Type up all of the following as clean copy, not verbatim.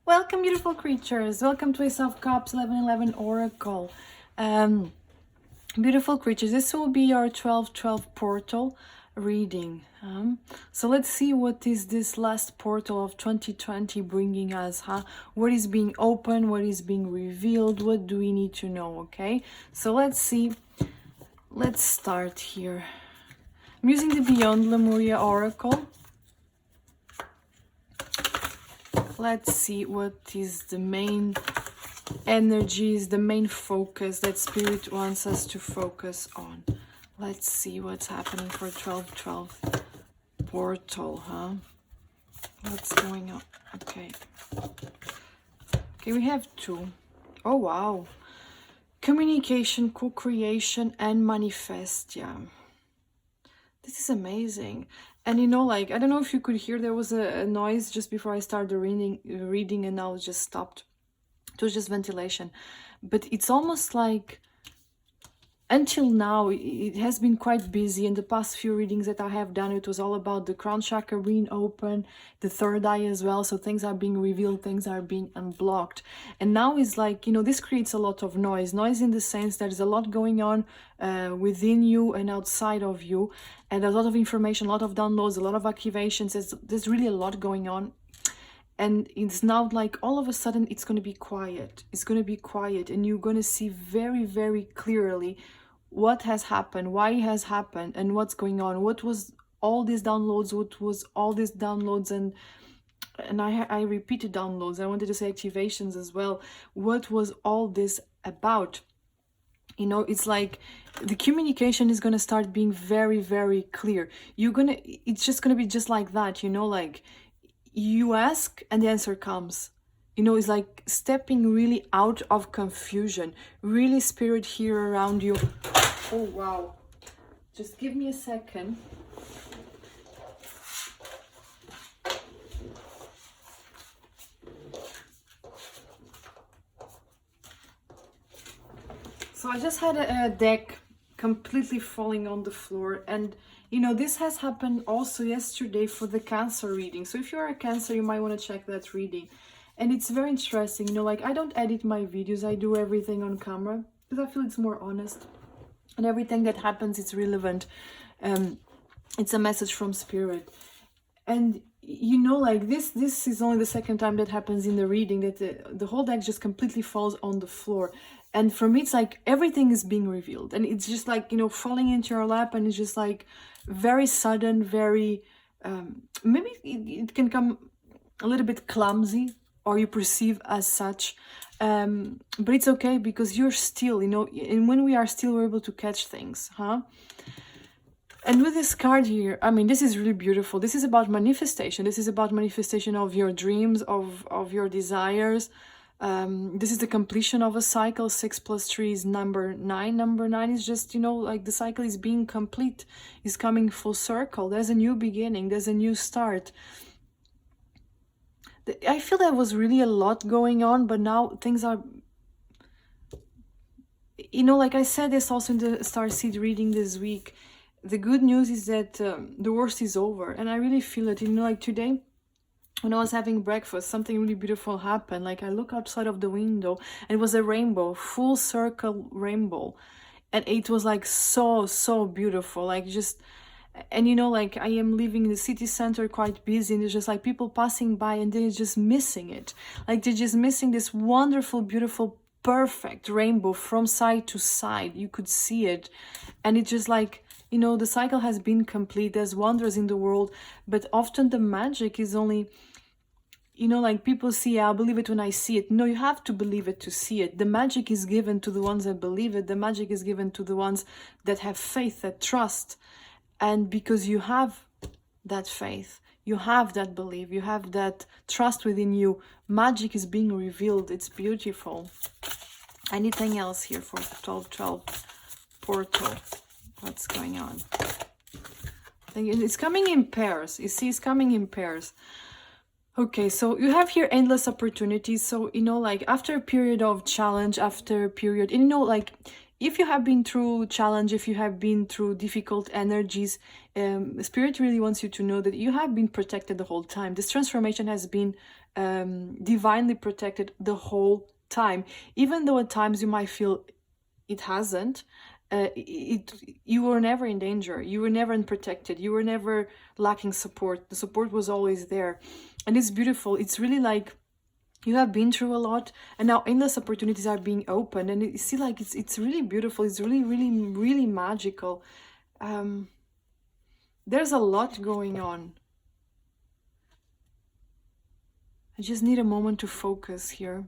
Welcome, beautiful creatures. Welcome to Ace of Cups 1111 Oracle. Beautiful creatures, this will be your 1212 portal reading. So let's see what is this last portal of 2020 bringing us, What is being opened, what is being revealed, what do we need to know, okay? So let's see. Let's start here. I'm using the Beyond Lemuria Oracle. Let's see what is the main energies, the main focus that Spirit wants us to focus on. Let's see what's happening for 1212 portal, What's going on? Okay. Okay, we have two. Oh, wow. Communication, co-creation, and manifest, yeah. This is amazing. And you know, like, I don't know if you could hear, there was a noise just before I started reading and now it just stopped. It was just ventilation. But it's almost like, until now, it has been quite busy. In the past few readings that I have done, it was all about the crown chakra being open, the third eye as well. So things are being revealed, things are being unblocked. And now it's like, you know, this creates a lot of noise. Noise in the sense there's a lot going on within you and outside of you. And there's a lot of information, a lot of downloads, a lot of activations. There's really a lot going on. And it's now like all of a sudden it's going to be quiet. It's going to be quiet and you're going to see very, very clearly what has happened, why it has happened, and what's going on. What was all these downloads? What was all these downloads? And I repeated downloads. I wanted to say activations as well. What was all this about? You know, it's like the communication is going to start being very, very clear. It's just going to be just like that, you know, like you ask and the answer comes. You know, it's like stepping really out of confusion. Really Spirit here around you. Oh, wow. Just give me a second. So I just had a deck completely falling on the floor, and you know, this has happened also yesterday for the Cancer reading. So if you're a Cancer, you might want to check that reading. And it's very interesting, you know, like I don't edit my videos, I do everything on camera because I feel it's more honest. And everything that happens, it's relevant. It's a message from Spirit. And you know, like this is only the second time that happens in the reading, that the whole deck just completely falls on the floor. And for me, it's like everything is being revealed. And it's just like, you know, falling into your lap, and it's just like very sudden, very, maybe it can come a little bit clumsy, or you perceive as such. But it's okay because you're still, you know, and when we are still, we're able to catch things, And with this card here, I mean, this is really beautiful. This is about manifestation. This is about manifestation of your dreams, of your desires. This is the completion of a cycle. 6 + 3 is number 9. Number 9 is just, you know, like the cycle is being complete, is coming full circle. There's a new beginning. There's a new start. I feel there was really a lot going on, but now things are, you know, like I said this also in the Starseed reading this week. The good news is that the worst is over, and I really feel it. You know, like today when I was having breakfast, something really beautiful happened. Like I look outside of the window and it was a rainbow, full circle rainbow, and it was like so beautiful, like just. And you know, like I am living in the city center, quite busy, and there's just like people passing by, and they're just missing it. Like they're just missing this wonderful, beautiful, perfect rainbow from side to side. You could see it, and it's just like, you know, the cycle has been complete. There's wonders in the world, but often the magic is only, you know, like people see, I'll believe it when I see it. No, you have to believe it to see it. The magic is given to the ones that believe it. The magic is given to the ones that have faith, that trust. And because you have that faith, you have that belief, you have that trust within you, magic is being revealed. It's beautiful. Anything else here for 1212 portal? What's going on? It's coming in pairs. You see, it's coming in pairs. Okay, so you have here endless opportunities. So, you know, like after a period of challenge, after a period, you know, like if you have been through challenge, if you have been through difficult energies, Spirit really wants you to know that you have been protected the whole time. This transformation has been divinely protected the whole time, even though at times you might feel it hasn't. You were never in danger, you were never unprotected, you were never lacking support. The support was always there, and it's beautiful. It's really like you have been through a lot, and now endless opportunities are being opened, and you see, like, it's really beautiful. It's really, really, really magical. There's a lot going on. I just need a moment to focus here.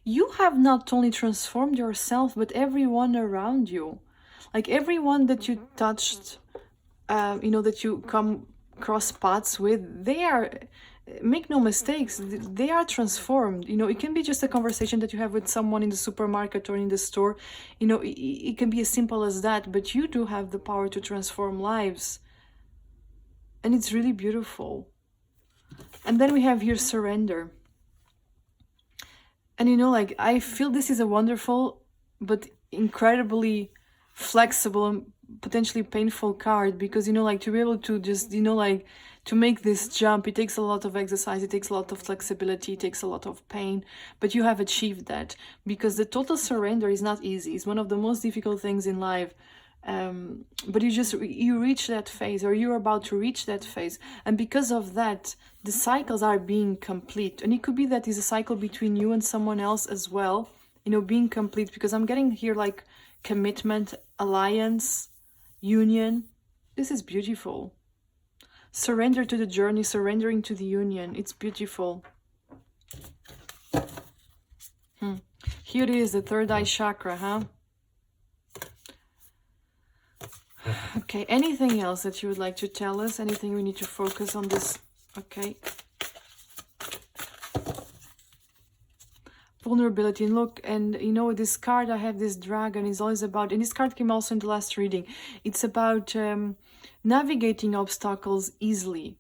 You have not only transformed yourself, but everyone around you. Like everyone that you touched, that you come cross paths with, they are, make no mistakes, they are transformed. It can be just a conversation that you have with someone in the supermarket or in the store. It can be as simple as that, but you do have the power to transform lives. And it's really beautiful. And then we have here surrender. And like, I feel this is a wonderful but incredibly flexible and potentially painful card, because like, to be able to just like, to make this jump, it takes a lot of exercise, it takes a lot of flexibility, it takes a lot of pain, but you have achieved that, because the total surrender is not easy. It's one of the most difficult things in life. But you reach that phase, or you're about to reach that phase, and because of that, the cycles are being complete. And it could be that is a cycle between you and someone else as well, being complete, because I'm getting here like commitment, alliance, union. This is beautiful. Surrender to the journey, surrendering to the union. It's beautiful. Here it is, the third eye chakra, huh? Okay, anything else that you would like to tell us? Anything we need to focus on this? Okay. Vulnerability. And look, and this card, I have this dragon, is always about, and this card came also in the last reading. It's about navigating obstacles easily.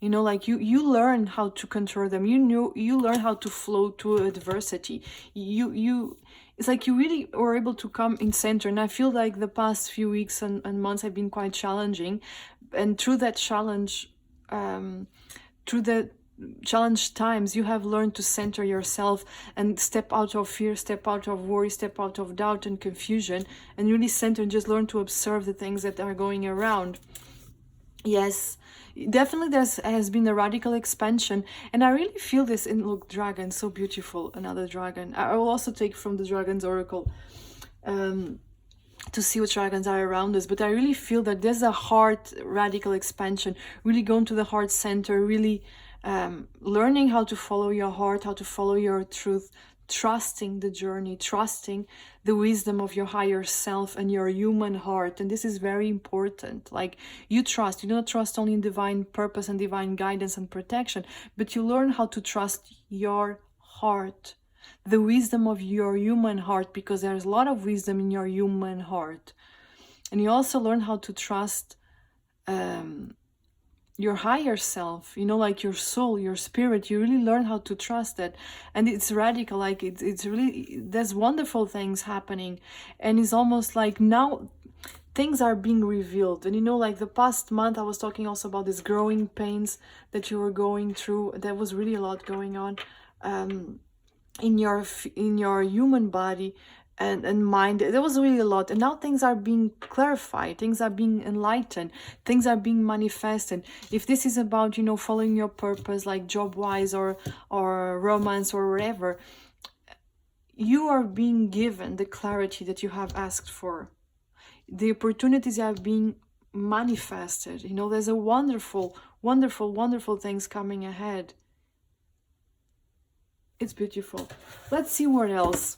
Like you learn how to control them. You learn how to flow through adversity. It's like you really were able to come in center. And I feel like the past few weeks and months have been quite challenging. And through that challenge, through the challenge times, you have learned to center yourself and step out of fear, step out of worry, step out of doubt and confusion, and really center and just learn to observe the things that are going around. Yes, definitely there has been a radical expansion, and I really feel this in, look, dragon, so beautiful, another dragon. I will also take from the Dragon's Oracle to see what dragons are around us, but I really feel that there's a heart radical expansion, really going to the heart center, really learning how to follow your heart, how to follow your truth, trusting the journey, trusting the wisdom of your higher self and your human heart. And this is very important. Like, you do not trust only in divine purpose and divine guidance and protection, but you learn how to trust your heart, the wisdom of your human heart, because there's a lot of wisdom in your human heart. And you also learn how to trust your higher self, like your soul, your spirit. You really learn how to trust that, and it's radical. Like it's really, there's wonderful things happening, and it's almost like now things are being revealed. And like the past month, I was talking also about these growing pains that you were going through. There was really a lot going on in your human body and mind. There was really a lot, and now things are being clarified, things are being enlightened, things are being manifested. If this is about following your purpose, like job wise or romance or whatever, you are being given the clarity that you have asked for. The opportunities are being manifested. There's a wonderful things coming ahead. It's beautiful. Let's see what else.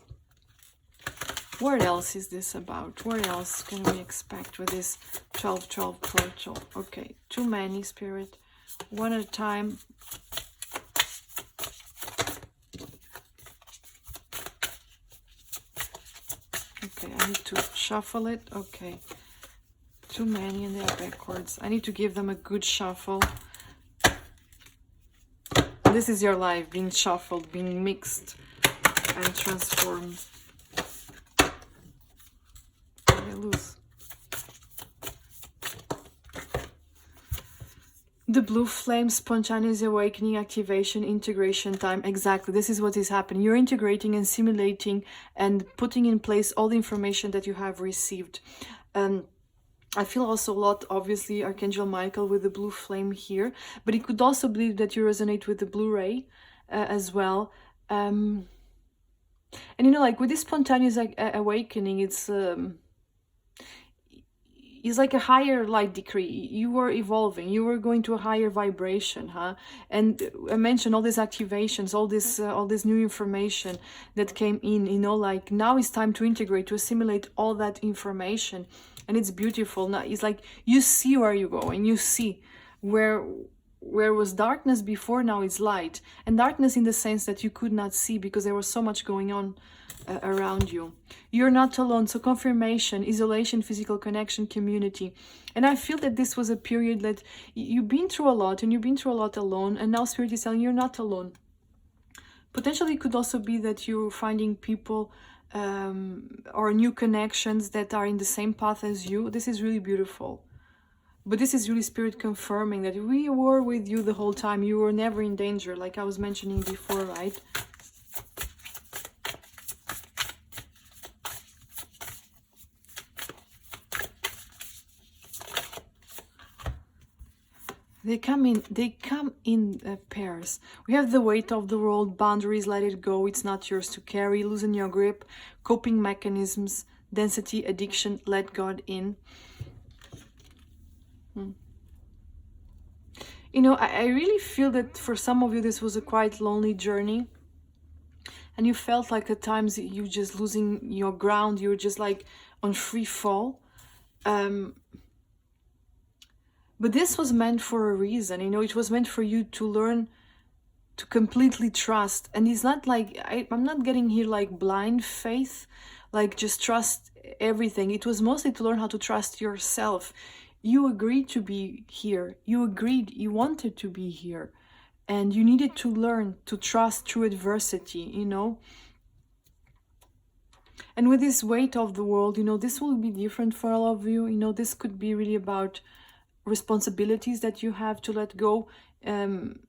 What else is this about? What else can we expect with this 12-12 portal? Okay, too many, Spirit. One at a time. Okay, I need to shuffle it. Okay, too many and they are backwards. I need to give them a good shuffle. This is your life being shuffled, being mixed and transformed. Loose. The blue flame, spontaneous awakening, activation, integration time. Exactly, this is what is happening. You're integrating and simulating and putting in place all the information that you have received. I feel also a lot, obviously, Archangel Michael with the blue flame here, but it could also be that you resonate with the blue ray as well. And you know, like with this spontaneous awakening, it's like a higher light decree. You were evolving, you were going to a higher vibration, huh? And I mentioned all these activations, all this new information that came in, you know, like now it's time to integrate, to assimilate all that information. And it's beautiful. Now it's like you see where you're going, you see where was darkness before, now it's light. And darkness in the sense that you could not see because there was so much going on around you. You're not alone. So confirmation, isolation, physical connection, community. And I feel that this was a period that you've been through a lot, and you've been through a lot alone, and now Spirit is telling you you're not alone. Potentially it could also be that you're finding people or new connections that are in the same path as you. This is really beautiful. But this is really Spirit confirming that we were with you the whole time. You were never in danger, like I was mentioning before, right? They come in pairs. We have the weight of the world, boundaries, let it go, it's not yours to carry, loosen your grip, coping mechanisms, density, addiction, let God in. You know, I really feel that for some of you this was a quite lonely journey. And you felt like at times you just losing your ground, you're just like on free fall. But this was meant for a reason, you know, it was meant for you to learn to completely trust. And it's not like, I'm not getting here like blind faith, like just trust everything. It was mostly to learn how to trust yourself. You agreed to be here. You agreed, you wanted to be here. And you needed to learn to trust through adversity, you know. And with this weight of the world, you know, this will be different for all of you. You know, this could be really about responsibilities that you have to let go in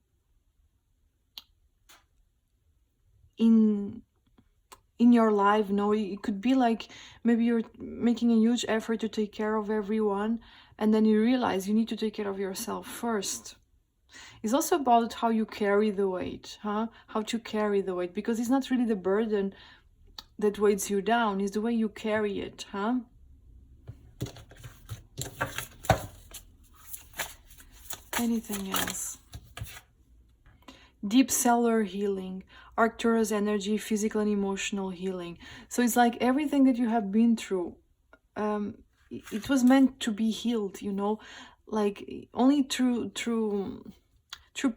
your life. No, it could be like maybe you're making a huge effort to take care of everyone, and then you realize you need to take care of yourself first. It's also about how you carry the weight, huh? How to carry the weight, because it's not really the burden that weighs you down, it's the way you carry it, huh? Anything else? Deep cellular healing, Arcturus energy, physical and emotional healing. So it's like everything that you have been through, it was meant to be healed, you know, like only through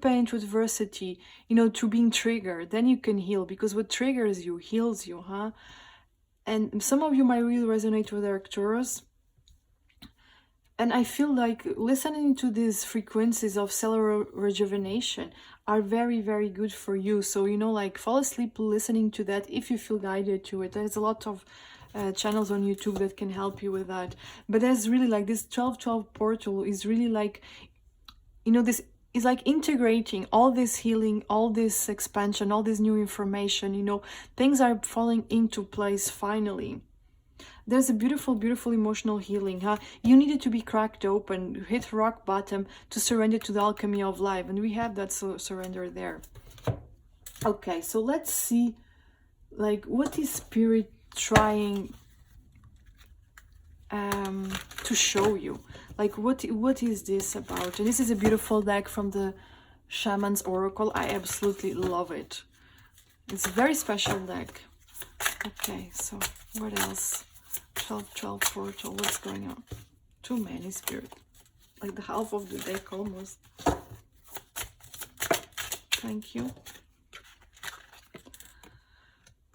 pain, through adversity, you know, through being triggered, then you can heal, because what triggers you heals you, huh? And some of you might really resonate with Arcturus. And I feel like listening to these frequencies of cellular rejuvenation are very, very good for you. So, you know, like fall asleep listening to that if you feel guided to it. There's a lot of channels on YouTube that can help you with that. But there's really like this 12-12 portal is really like, you know, this is like integrating all this healing, all this expansion, all this new information, you know, things are falling into place finally. There's a beautiful, beautiful emotional healing, huh? You needed to be cracked open, hit rock bottom to surrender to the alchemy of life. And we have that surrender there. Okay, so let's see, like, what is Spirit trying to show you? Like, what is this about? And this is a beautiful deck from the Shaman's Oracle. I absolutely love it. It's a very special deck. Okay, so what else? 12-12 portal, what's going on? Too many, Spirit. Like the half of the deck almost. Thank you.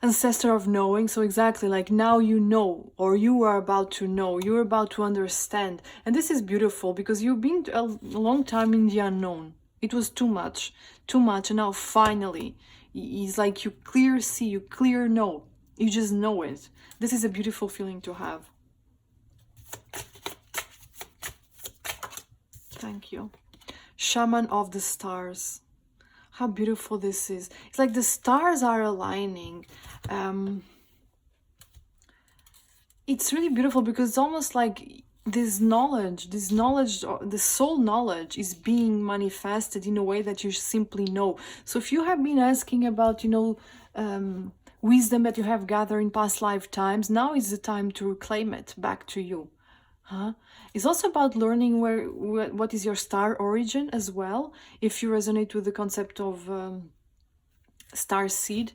Ancestor of knowing. So exactly, like now you know, or you are about to know, you're about to understand. And this is beautiful because you've been a long time in the unknown. It was too much, and now finally it's like you clear see, you clear know, you just know it. This is a beautiful feeling to have. Thank you. Shaman of the stars. How beautiful this is. It's like the stars are aligning. It's really beautiful because it's almost like this knowledge, the soul knowledge is being manifested in a way that you simply know. So if you have been asking about, wisdom that you have gathered in past lifetimes, now is the time to claim it back to you. It's also about learning what is your star origin as well. If you resonate with the concept of star seed,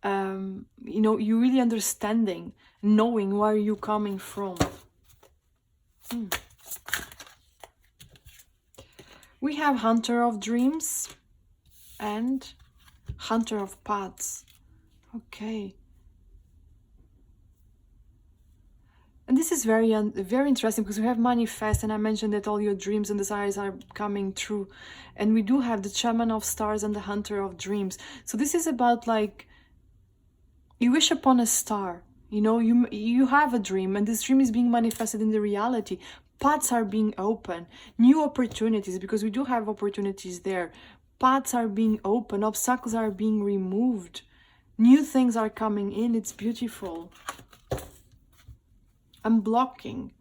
you really understanding, knowing where you're coming from. We have Hunter of Dreams and Hunter of Paths. Okay. And this is very interesting because we have manifest, and I mentioned that all your dreams and desires are coming true. And we do have the Shaman of Stars and the Hunter of Dreams. So this is about like, you wish upon a star, you have a dream, and this dream is being manifested in the reality. Paths are being open, new opportunities, because we do have opportunities there. Paths are being open, obstacles are being removed, new things are coming in. It's beautiful. Unblocking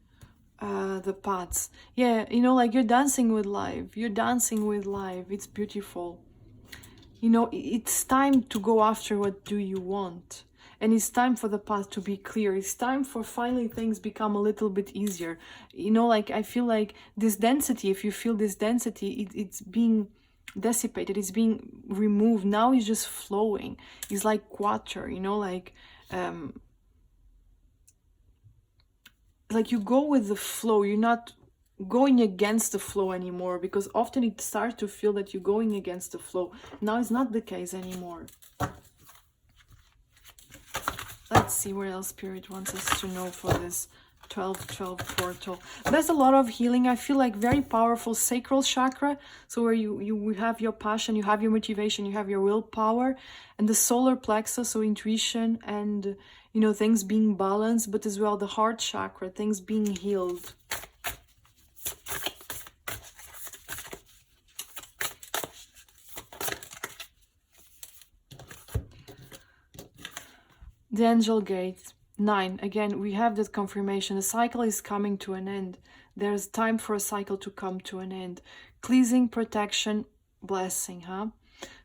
the paths. Yeah, like you're dancing with life. It's beautiful. It's time to go after what do you want. And it's time for the path to be clear. It's time for finally things become a little bit easier. Like I feel like this density, if you feel this density, it's being dissipated, it's being removed. Now it's just flowing. It's like water, like you go with the flow. You're not going against the flow anymore, because often it starts to feel that you're going against the flow. Now it's not the case anymore. Let's see what else Spirit wants us to know for this 12-12 portal. There's a lot of healing. I feel like very powerful sacral chakra. So where you have your passion, you have your motivation, you have your willpower, and the solar plexus, so intuition and things being balanced, but as well the heart chakra, things being healed. The angel gate 9. Again, we have that confirmation. The cycle is coming to an end. There's time for a cycle to come to an end. Cleansing, protection, blessing,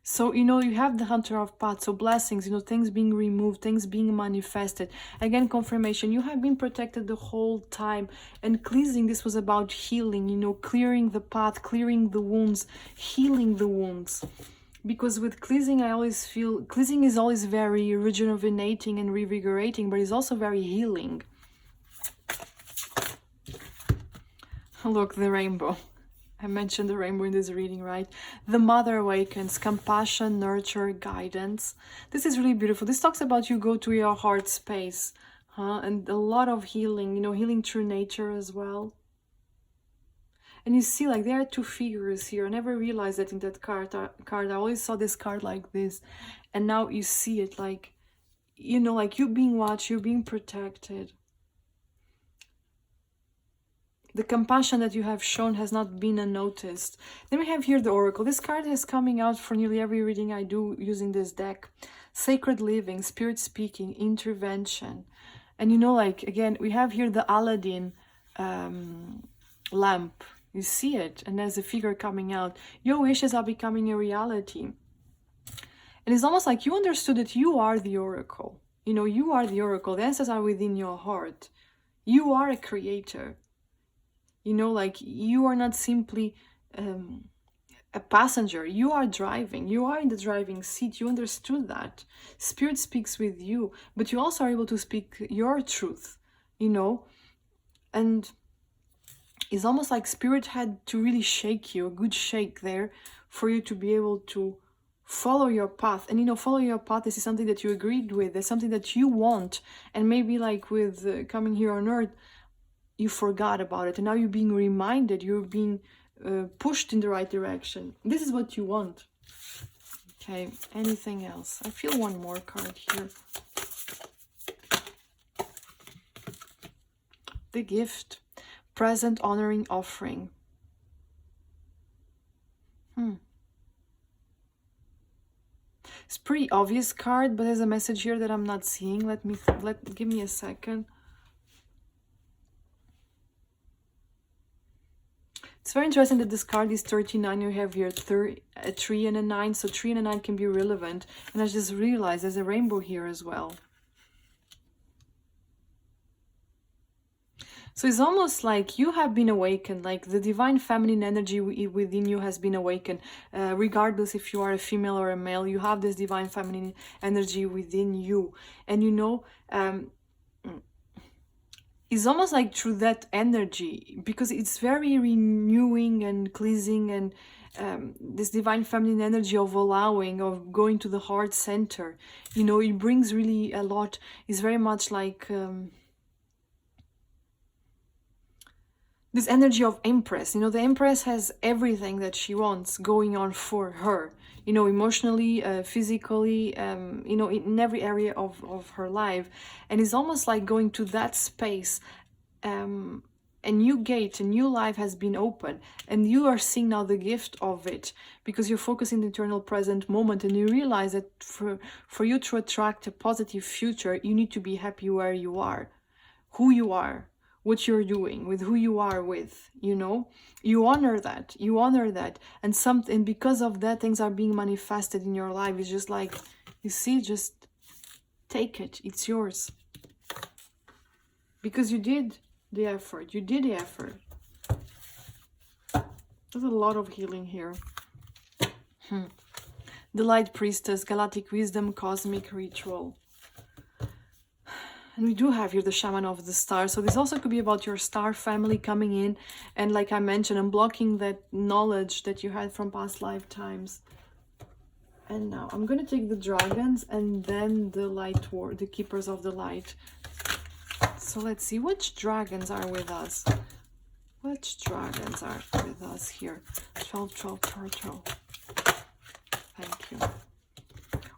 So, you have the Hunter of Paths, so blessings, things being removed, things being manifested. Again, confirmation, you have been protected the whole time. And cleansing, this was about healing, clearing the path, clearing the wounds, healing the wounds. Because with cleansing, I always feel cleansing is always very rejuvenating and revigorating, but it's also very healing. Look, the rainbow. I mentioned the rainbow in this reading, right? The Mother awakens, compassion, nurture, guidance. This is really beautiful. This talks about you go to your heart space, and a lot of healing, healing through nature as well. And you see, like, there are two figures here. I never realized that in that card. I always saw this card like this. And now you see it like, like you being watched, you're being protected. The compassion that you have shown has not been unnoticed. Then we have here the Oracle. This card is coming out for nearly every reading I do using this deck. Sacred living, spirit speaking, intervention. And like, again, we have here the Aladdin lamp. You see it, and there's a figure coming out. Your wishes are becoming a reality. And it's almost like you understood that you are the Oracle. You are the Oracle. The answers are within your heart. You are a creator. Like you are not simply a passenger. You are driving. You are in the driving seat. You understood that. Spirit speaks with you, but you also are able to speak your truth, and it's almost like Spirit had to really shake you, a good shake there, for you to be able to follow your path. And follow your path, this is something that you agreed with, there's something that you want, and maybe like with coming here on earth, you forgot about it, and now you're being reminded, you're being pushed in the right direction. This is what you want. Okay, anything else? I feel one more card here. The gift. Present, honoring, offering. It's pretty obvious card, but there's a message here that I'm not seeing. Give me a second. It's very interesting that this card is 39. You have here a 3 and a 9. So 3 and a 9 can be relevant. And I just realized there's a rainbow here as well. So it's almost like you have been awakened, like the divine feminine energy within you has been awakened. Regardless if you are a female or a male, you have this divine feminine energy within you. And you know, it's almost like through that energy, because it's very renewing and cleansing, and this divine feminine energy of allowing, of going to the heart center, you know, it brings really a lot. It's very much like this energy of Empress. You know, the Empress has everything that she wants going on for her, you know, emotionally, physically, you know, in every area of her life. And it's almost like going to that space. A new gate, a new life has been opened, and you are seeing now the gift of it, because you're focusing the eternal present moment, and you realize that for you to attract a positive future, you need to be happy where you are, who you are, what you're doing, with who you are with, you know. You honor that, and because of that, things are being manifested in your life. It's just like, you see, just take it, it's yours, because you did the effort. There's a lot of healing here. The Light Priestess, Galactic Wisdom, Cosmic Ritual. And we do have here the Shaman of the Stars. So this also could be about your star family coming in. And like I mentioned, unblocking that knowledge that you had from past lifetimes. And now I'm going to take the dragons and then the the Keepers of the Light. So let's see which dragons are with us. Which dragons are with us here? 12, 12, 12, 12. Thank you.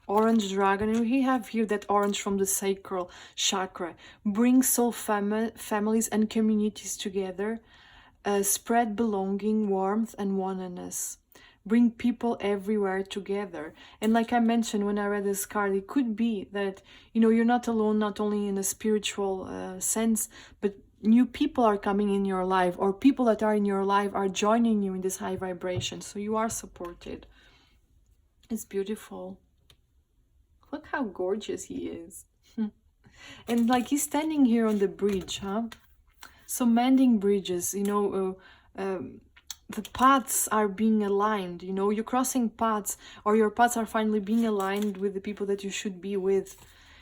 Orange dragon, and we have here that orange from the sacral chakra. Bring soul families and communities together. Spread belonging, warmth, and oneness. Bring people everywhere together. And like I mentioned when I read this card, it could be that, you know, you're not alone, not only in a spiritual sense, but new people are coming in your life, or people that are in your life are joining you in this high vibration. So you are supported. It's beautiful. Look how gorgeous he is. And like he's standing here on the bridge, huh? So mending bridges, you know, the paths are being aligned, you know, you're crossing paths, or your paths are finally being aligned with the people that you should be with.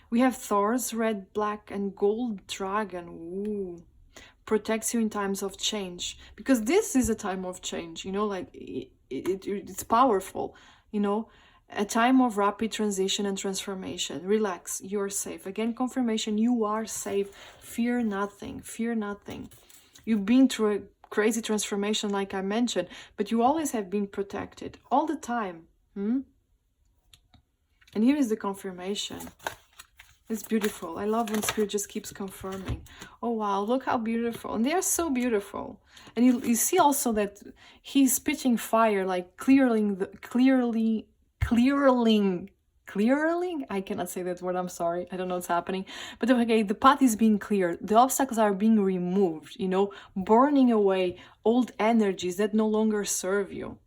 We have Thor's red, black, and gold dragon. Ooh. Protects you in times of change, because this is a time of change, you know, like it's powerful, you know. A time of rapid transition and transformation. Relax, you're safe. Again, confirmation, you are safe. Fear nothing, fear nothing. You've been through a crazy transformation, like I mentioned, but you always have been protected, all the time. And here is the confirmation. It's beautiful. I love when Spirit just keeps confirming. Oh, wow, look how beautiful. And they are so beautiful. And you see also that he's spitting fire, like clearing, I cannot say that word, I'm sorry, I don't know what's happening, but okay, the path is being cleared, the obstacles are being removed, you know, burning away old energies that no longer serve you.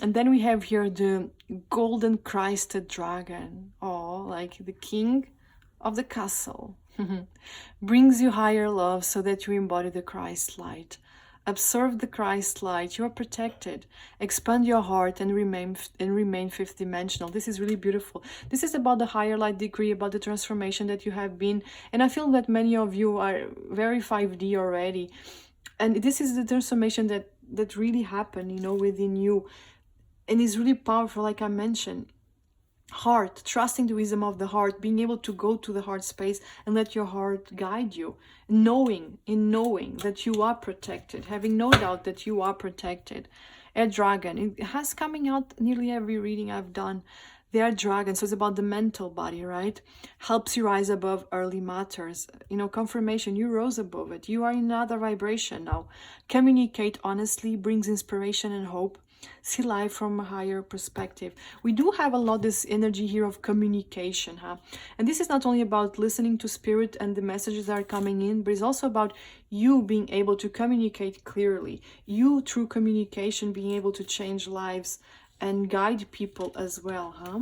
And then we have here the golden crested dragon. Oh, like the king of the castle. Brings you higher love so that you embody the Christ light. Observe the Christ light. You are protected. Expand your heart and remain fifth dimensional. This is really beautiful. This is about the higher light degree, about the transformation that you have been. And I feel that many of you are very 5D already. And this is the transformation that really happened, you know, within you. And it's really powerful, like I mentioned. Heart, trusting the wisdom of the heart, being able to go to the heart space and let your heart guide you, knowing that you are protected, having no doubt that you are protected. A dragon, it has coming out nearly every reading I've done. They are dragons, so it's about the mental body, right? Helps you rise above early matters. You know, confirmation, you rose above it. You are in another vibration now. Communicate honestly, brings inspiration and hope. See life from a higher perspective. We do have a lot this energy here of communication, huh? And this is not only about listening to spirit and the messages that are coming in, but it's also about you being able to communicate clearly. You, through communication, being able to change lives and guide people as well, huh?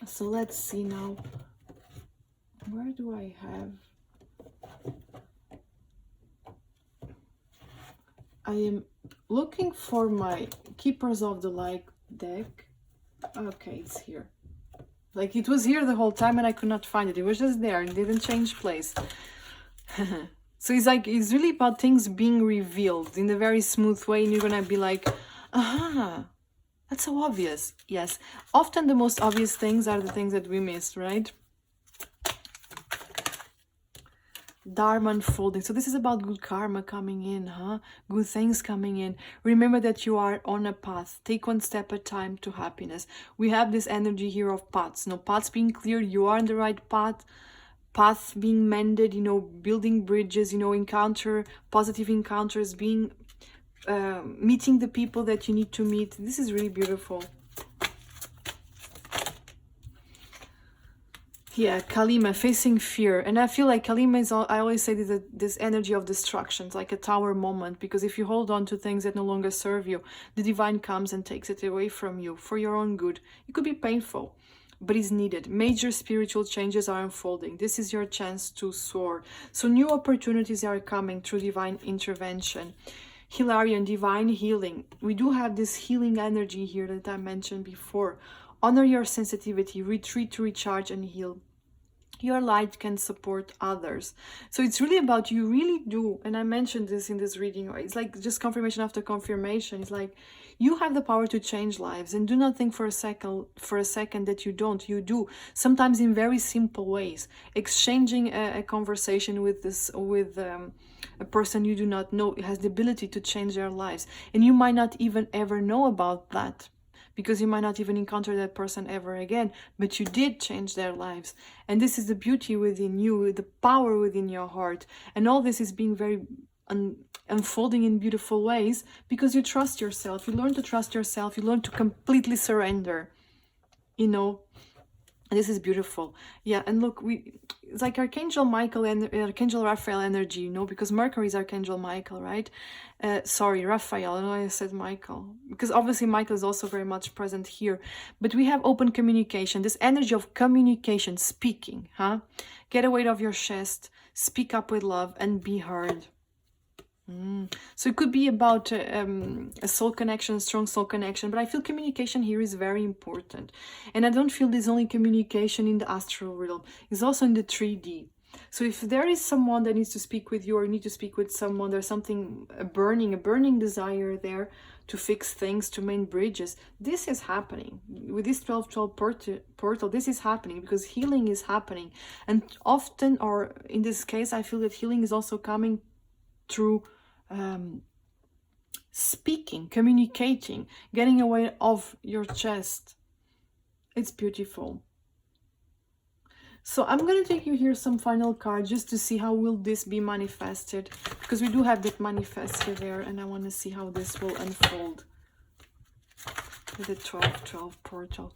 So let's see now. Where do I have? I am looking for my Keepers of the Light deck. Okay, it's here. Like, it was here the whole time and I could not find it. It was just there and didn't change place. So it's like, it's really about things being revealed in a very smooth way, and you're gonna be like, aha, that's so obvious. Yes, often the most obvious things are the things that we miss, right? Dharma unfolding. So this is about good karma coming in, huh? Good things coming in. Remember that you are on a path. Take one step at a time to happiness. We have this energy here of paths. Paths being clear. You are on the right path. Paths being mended, building bridges, encounter, positive encounters, being, meeting the people that you need to meet. This is really beautiful. Yeah, Kalima, facing fear. And I feel like Kalima is, I always say this energy of destruction. It's like a tower moment, because if you hold on to things that no longer serve you, the divine comes and takes it away from you for your own good. It could be painful, but it's needed. Major spiritual changes are unfolding. This is your chance to soar. So new opportunities are coming through divine intervention. Hilarion, divine healing. We do have this healing energy here that I mentioned before. Honor your sensitivity, retreat to recharge and heal. Your light can support others. So it's really about, you really do, and I mentioned this in this reading, it's like just confirmation after confirmation. It's like you have the power to change lives, and do not think for a second that you don't. You do, sometimes in very simple ways. Exchanging a conversation with a person you do not know has the ability to change their lives, and you might not even ever know about that, because you might not even encounter that person ever again, but you did change their lives. And this is the beauty within you, the power within your heart. And all this is being very unfolding in beautiful ways, because you trust yourself. You learn to trust yourself. You learn to completely surrender, And this is beautiful. Yeah, and look, it's like Archangel Michael and Archangel Raphael energy, because Mercury is Archangel Michael, right? Sorry, Raphael, I know I said Michael, because obviously Michael is also very much present here. But we have open communication, this energy of communication, speaking, huh? Get a weight off your chest, speak up with love, and be heard. So it could be about a soul connection, strong soul connection, but I feel communication here is very important. And I don't feel there's only communication in the astral realm, it's also in the 3D. So if there is someone that needs to speak with you, or you need to speak with someone, there's something, a burning desire there to fix things, to mend bridges, this is happening. With this 12-12 portal, this is happening because healing is happening. And often, or in this case, I feel that healing is also coming through speaking, communicating, getting away off your chest. It's beautiful. So I'm going to take you here some final cards just to see how will this be manifested, because we do have that manifested there, and I want to see how this will unfold with the 12-12 portal.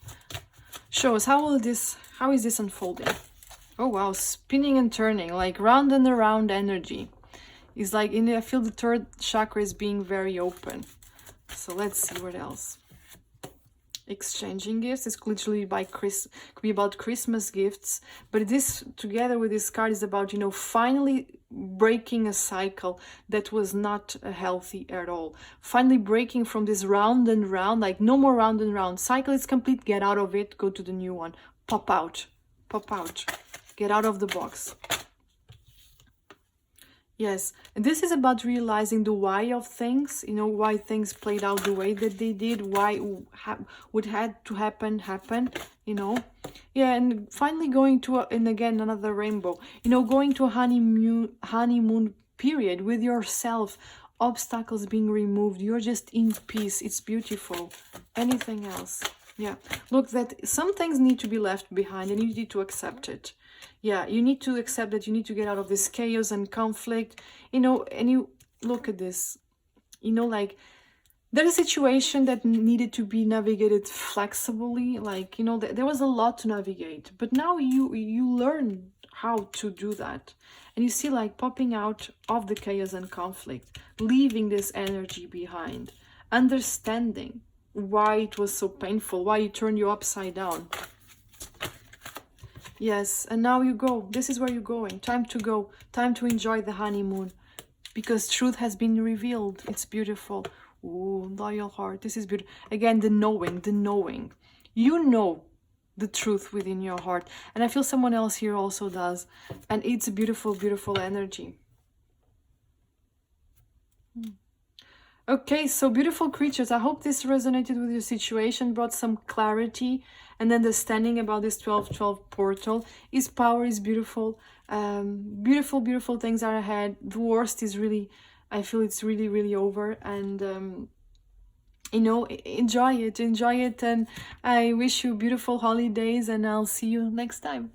Show us how is this unfolding? Oh wow, spinning and turning, like round and around energy. It's like, I feel the third chakra is being very open. So let's see what else. Exchanging gifts. It's literally could be about Christmas gifts. But this, together with this card, is about, finally breaking a cycle that was not healthy at all. Finally breaking from this round and round, like no more round and round. Cycle is complete. Get out of it. Go to the new one. Pop out. Pop out. Get out of the box. Yes, and this is about realizing the why of things, why things played out the way that they did, why what had to happen, Yeah, and finally going to, and again, another rainbow, going to a honeymoon period with yourself, obstacles being removed, you're just in peace, it's beautiful. Anything else? Yeah, look, that some things need to be left behind and you need to accept it. Yeah, you need to accept that you need to get out of this chaos and conflict, and you look at this, like There's a situation that needed to be navigated flexibly, like, you know, there was a lot to navigate, but now you learn how to do that. And you see, like, popping out of the chaos and conflict, leaving this energy behind, understanding why it was so painful, why it turned you upside down. Yes, and now you go. This is where you're going. Time to go. Time to enjoy the honeymoon. Because truth has been revealed. It's beautiful. Ooh, loyal heart. This is beautiful. Again, the knowing, the knowing. You know the truth within your heart. And I feel someone else here also does. And it's a beautiful, beautiful energy. Okay, so beautiful creatures, I hope this resonated with your situation, brought some clarity and understanding about this 12-12 portal. His power is beautiful. Beautiful, beautiful things are ahead. The worst is really, I feel it's really, really over. And, you know, enjoy it, and I wish you beautiful holidays, and I'll see you next time.